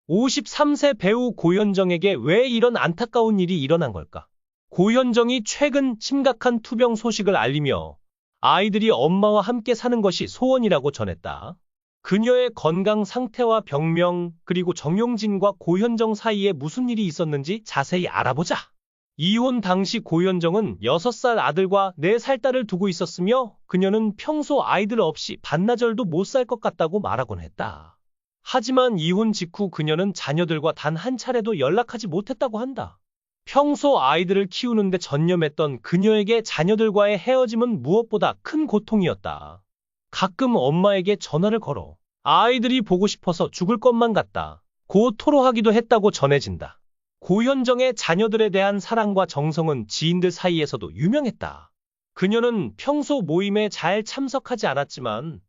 53세 배우 고현정에게 왜 이런 안타까운 일이 일어난 걸까? 고현정이 최근 심각한 투병 소식을 알리며 아이들이 엄마와 함께 사는 것이 소원이라고 전했다. 그녀의 건강 상태와 병명, 그리고 정용진과 고현정 사이에 무슨 일이 있었는지 자세히 알아보자. 이혼 당시 고현정은 6살 아들과 4살 딸을 두고 있었으며 그녀는 평소 아이들 없이 반나절도 못 살 것 같다고 말하곤 했다. 하지만 이혼 직후 그녀는 자녀들과 단 한 차례도 연락하지 못했다고 한다. 평소 아이들을 키우는데 전념했던 그녀에게 자녀들과의 헤어짐은 무엇보다 큰 고통이었다. 가끔 엄마에게 전화를 걸어 아이들이 보고 싶어서 죽을 것만 같다 고 토로하기도 했다고 전해진다. 고현정의 자녀들에 대한 사랑과 정성은 지인들 사이에서도 유명했다. 그녀는 평소 모임에 잘 참석하지 않았지만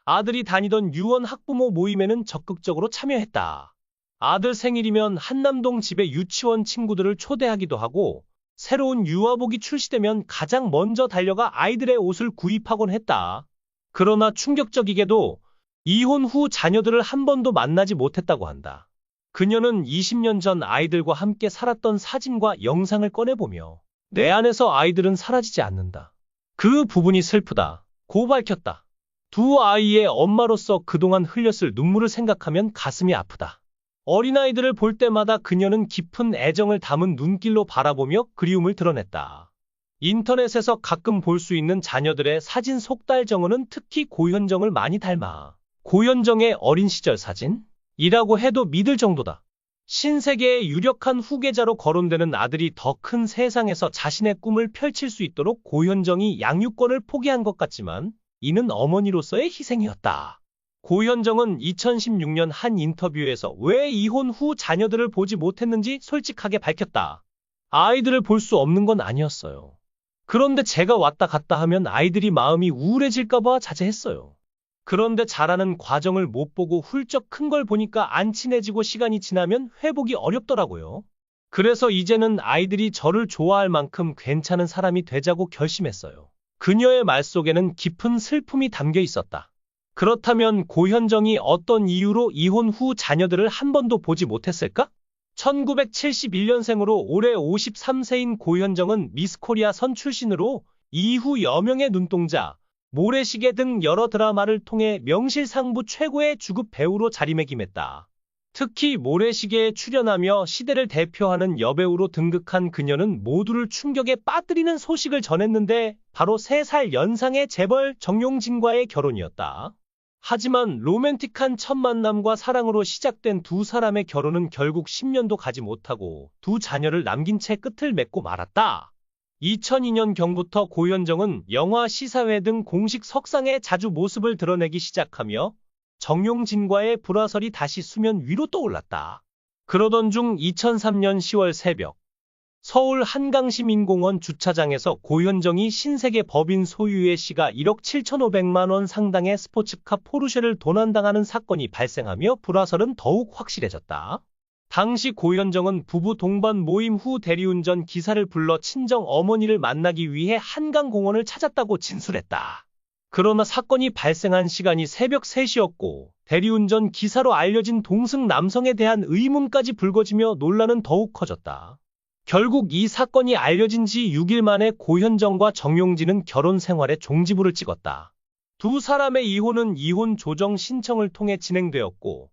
아들이 다니던 유원 학부모 모임에는 적극적으로 참여했다. 아들 생일이면 한남동 집에 유치원 친구들을 초대하기도 하고 새로운 유아복이 출시되면 가장 먼저 달려가 아이들의 옷을 구입하곤 했다. 그러나 충격적이게도 이혼 후 자녀들을 한 번도 만나지 못했다고 한다. 그녀는 20년 전 아이들과 함께 살았던 사진과 영상을 꺼내보며 내 안에서 아이들은 사라지지 않는다. 그 부분이 슬프다 고 밝혔다. 두 아이의 엄마로서 그동안 흘렸을 눈물을 생각하면 가슴이 아프다. 어린아이들을 볼 때마다 그녀는 깊은 애정을 담은 눈길로 바라보며 그리움을 드러냈다. 인터넷에서 가끔 볼 수 있는 자녀들의 사진 속달 정원은 특히 고현정을 많이 닮아 고현정의 어린 시절 사진이라고 해도 믿을 정도다. 신세계의 유력한 후계자로 거론되는 아들이 더 큰 세상에서 자신의 꿈을 펼칠 수 있도록 고현정이 양육권을 포기한 것 같지만 이는 어머니로서의 희생이었다. 고현정은 2016년 한 인터뷰에서 왜 이혼 후 자녀들을 보지 못했는지 솔직하게 밝혔다. 아이들을 볼 수 없는 건 아니었어요. 그런데 제가 왔다 갔다 하면 아이들이 마음이 우울해질까봐 자제했어요. 그런데 자라는 과정을 못 보고 훌쩍 큰 걸 보니까 안 친해지고 시간이 지나면 회복이 어렵더라고요. 그래서 이제는 아이들이 저를 좋아할 만큼 괜찮은 사람이 되자고 결심했어요. 그녀의 말 속에는 깊은 슬픔이 담겨 있었다. 그렇다면 고현정이 어떤 이유로 이혼 후 자녀들을 한 번도 보지 못했을까? 1971년생으로 올해 53세인 고현정은 미스코리아 선 출신으로 이후 여명의 눈동자, 모래시계 등 여러 드라마를 통해 명실상부 최고의 주급 배우로 자리매김했다. 특히 모래시계에 출연하며 시대를 대표하는 여배우로 등극한 그녀는 모두를 충격에 빠뜨리는 소식을 전했는데 바로 3살 연상의 재벌 정용진과의 결혼이었다. 하지만 로맨틱한 첫 만남과 사랑으로 시작된 두 사람의 결혼은 결국 10년도 가지 못하고 두 자녀를 남긴 채 끝을 맺고 말았다. 2002년경부터 고현정은 영화, 시사회 등 공식 석상에 자주 모습을 드러내기 시작하며 정용진과의 불화설이 다시 수면 위로 떠올랐다. 그러던 중 2003년 10월 새벽 서울 한강시민공원 주차장에서 고현정이 신세계 법인 소유의 시가 1억 7,500만 원 상당의 스포츠카 포르쉐를 도난당하는 사건이 발생하며 불화설은 더욱 확실해졌다. 당시 고현정은 부부 동반 모임 후 대리운전 기사를 불러 친정 어머니를 만나기 위해 한강공원을 찾았다고 진술했다. 그러나 사건이 발생한 시간이 새벽 3시였고 대리운전 기사로 알려진 동승 남성에 대한 의문까지 불거지며 논란은 더욱 커졌다. 결국 이 사건이 알려진 지 6일 만에 고현정과 정용진은 결혼 생활에 종지부를 찍었다. 두 사람의 이혼은 이혼 조정 신청을 통해 진행되었고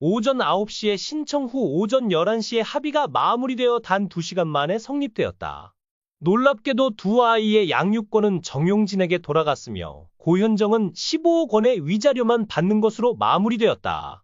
오전 9시에 신청 후 오전 11시에 합의가 마무리되어 단 2시간 만에 성립되었다. 놀랍게도 두 아이의 양육권은 정용진에게 돌아갔으며 고현정은 15억 원의 위자료만 받는 것으로 마무리되었다.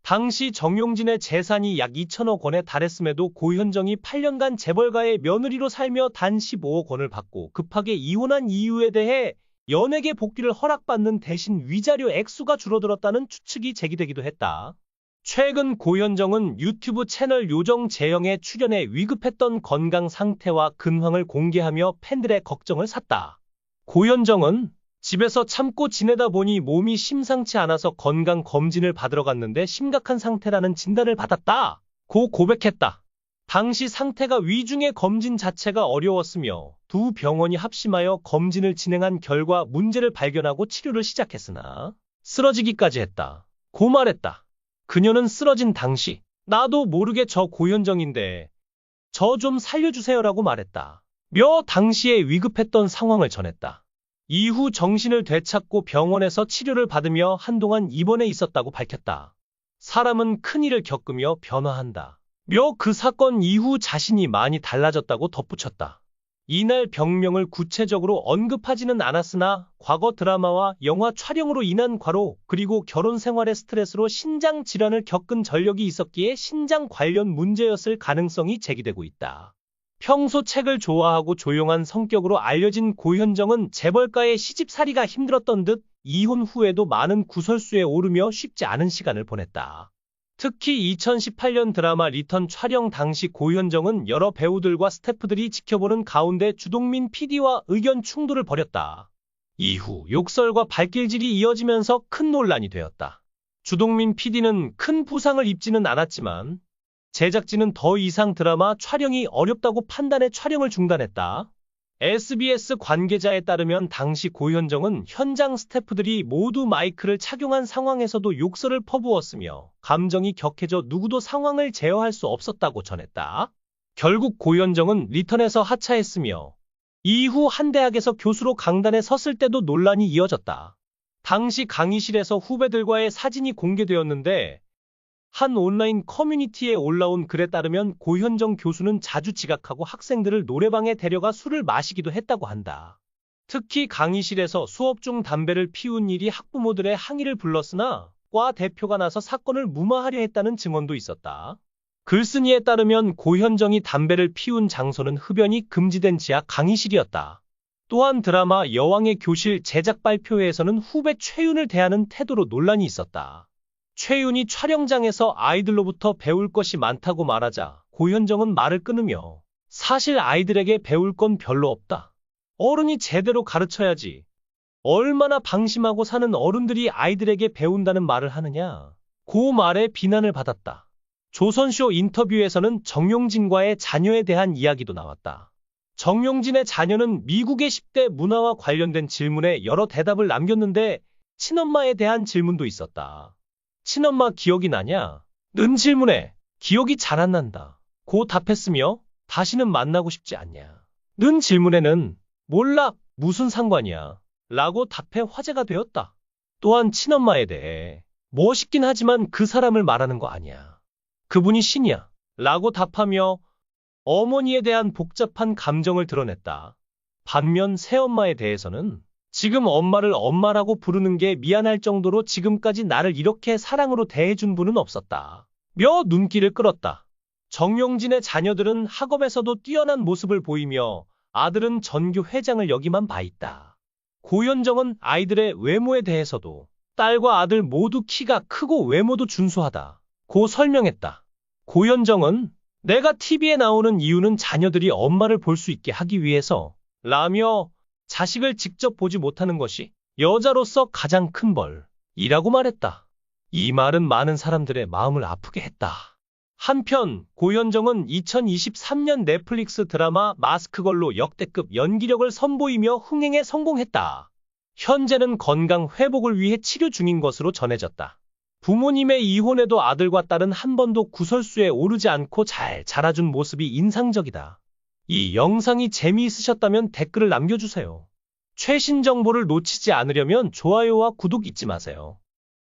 당시 정용진의 재산이 약 2천억 원에 달했음에도 고현정이 8년간 재벌가의 며느리로 살며 단 15억 원을 받고 급하게 이혼한 이유에 대해 연예계 복귀를 허락받는 대신 위자료 액수가 줄어들었다는 추측이 제기되기도 했다. 최근 고현정은 유튜브 채널 요정 재영에 출연해 위급했던 건강 상태와 근황을 공개하며 팬들의 걱정을 샀다. 고현정은 집에서 참고 지내다 보니 몸이 심상치 않아서 건강검진을 받으러 갔는데 심각한 상태라는 진단을 받았다 고 고백했다. 당시 상태가 위중해 검진 자체가 어려웠으며 두 병원이 합심하여 검진을 진행한 결과 문제를 발견하고 치료를 시작했으나 쓰러지기까지 했다 고 말했다. 그녀는 쓰러진 당시 나도 모르게 저 고현정인데 저 좀 살려주세요라고 말했다. 며 당시에 위급했던 상황을 전했다. 이후 정신을 되찾고 병원에서 치료를 받으며 한동안 입원해 있었다고 밝혔다. 사람은 큰일을 겪으며 변화한다. 며 그 사건 이후 자신이 많이 달라졌다고 덧붙였다. 이날 병명을 구체적으로 언급하지는 않았으나 과거 드라마와 영화 촬영으로 인한 과로 그리고 결혼 생활의 스트레스로 신장 질환을 겪은 전력이 있었기에 신장 관련 문제였을 가능성이 제기되고 있다. 평소 책을 좋아하고 조용한 성격으로 알려진 고현정은 재벌가의 시집살이가 힘들었던 듯 이혼 후에도 많은 구설수에 오르며 쉽지 않은 시간을 보냈다. 특히 2018년 드라마 리턴 촬영 당시 고현정은 여러 배우들과 스태프들이 지켜보는 가운데 주동민 PD와 의견 충돌을 벌였다. 이후 욕설과 발길질이 이어지면서 큰 논란이 되었다. 주동민 PD는 큰 부상을 입지는 않았지만 제작진은 더 이상 드라마 촬영이 어렵다고 판단해 촬영을 중단했다. SBS 관계자에 따르면 당시 고현정은 현장 스태프들이 모두 마이크를 착용한 상황에서도 욕설을 퍼부었으며 감정이 격해져 누구도 상황을 제어할 수 없었다고 전했다. 결국 고현정은 리턴에서 하차했으며 이후 한 대학에서 교수로 강단에 섰을 때도 논란이 이어졌다. 당시 강의실에서 후배들과의 사진이 공개되었는데 한 온라인 커뮤니티에 올라온 글에 따르면 고현정 교수는 자주 지각하고 학생들을 노래방에 데려가 술을 마시기도 했다고 한다. 특히 강의실에서 수업 중 담배를 피운 일이 학부모들의 항의를 불렀으나 과 대표가 나서 사건을 무마하려 했다는 증언도 있었다. 글쓴이에 따르면 고현정이 담배를 피운 장소는 흡연이 금지된 지하 강의실이었다. 또한 드라마 여왕의 교실 제작 발표회에서는 후배 최윤을 대하는 태도로 논란이 있었다. 최윤이 촬영장에서 아이들로부터 배울 것이 많다고 말하자 고현정은 말을 끊으며 사실 아이들에게 배울 건 별로 없다. 어른이 제대로 가르쳐야지. 얼마나 방심하고 사는 어른들이 아이들에게 배운다는 말을 하느냐. 그 말에 비난을 받았다. 조선쇼 인터뷰에서는 정용진과의 자녀에 대한 이야기도 나왔다. 정용진의 자녀는 미국의 10대 문화와 관련된 질문에 여러 대답을 남겼는데 친엄마에 대한 질문도 있었다. 친엄마 기억이 나냐? 는 질문에 기억이 잘 안 난다. 고 답했으며 다시는 만나고 싶지 않냐? 는 질문에는 몰라, 무슨 상관이야? 라고 답해 화제가 되었다. 또한 친엄마에 대해 멋있긴 하지만 그 사람을 말하는 거 아니야. 그분이 신이야. 라고 답하며 어머니에 대한 복잡한 감정을 드러냈다. 반면 새엄마에 대해서는 지금 엄마를 엄마라고 부르는 게 미안할 정도로 지금까지 나를 이렇게 사랑으로 대해준 분은 없었다. 며 눈길을 끌었다. 정용진의 자녀들은 학업에서도 뛰어난 모습을 보이며 아들은 전교 회장을 여기만 봐 있다. 고현정은 아이들의 외모에 대해서도 딸과 아들 모두 키가 크고 외모도 준수하다. 고 설명했다. 고현정은 내가 TV에 나오는 이유는 자녀들이 엄마를 볼 수 있게 하기 위해서 라며 자식을 직접 보지 못하는 것이 여자로서 가장 큰 벌이라고 말했다. 이 말은 많은 사람들의 마음을 아프게 했다. 한편 고현정은 2023년 넷플릭스 드라마 마스크걸로 역대급 연기력을 선보이며 흥행에 성공했다. 현재는 건강 회복을 위해 치료 중인 것으로 전해졌다. 부모님의 이혼에도 아들과 딸은 한 번도 구설수에 오르지 않고 잘 자라준 모습이 인상적이다. 이 영상이 재미있으셨다면 댓글을 남겨주세요. 최신 정보를 놓치지 않으려면 좋아요와 구독 잊지 마세요.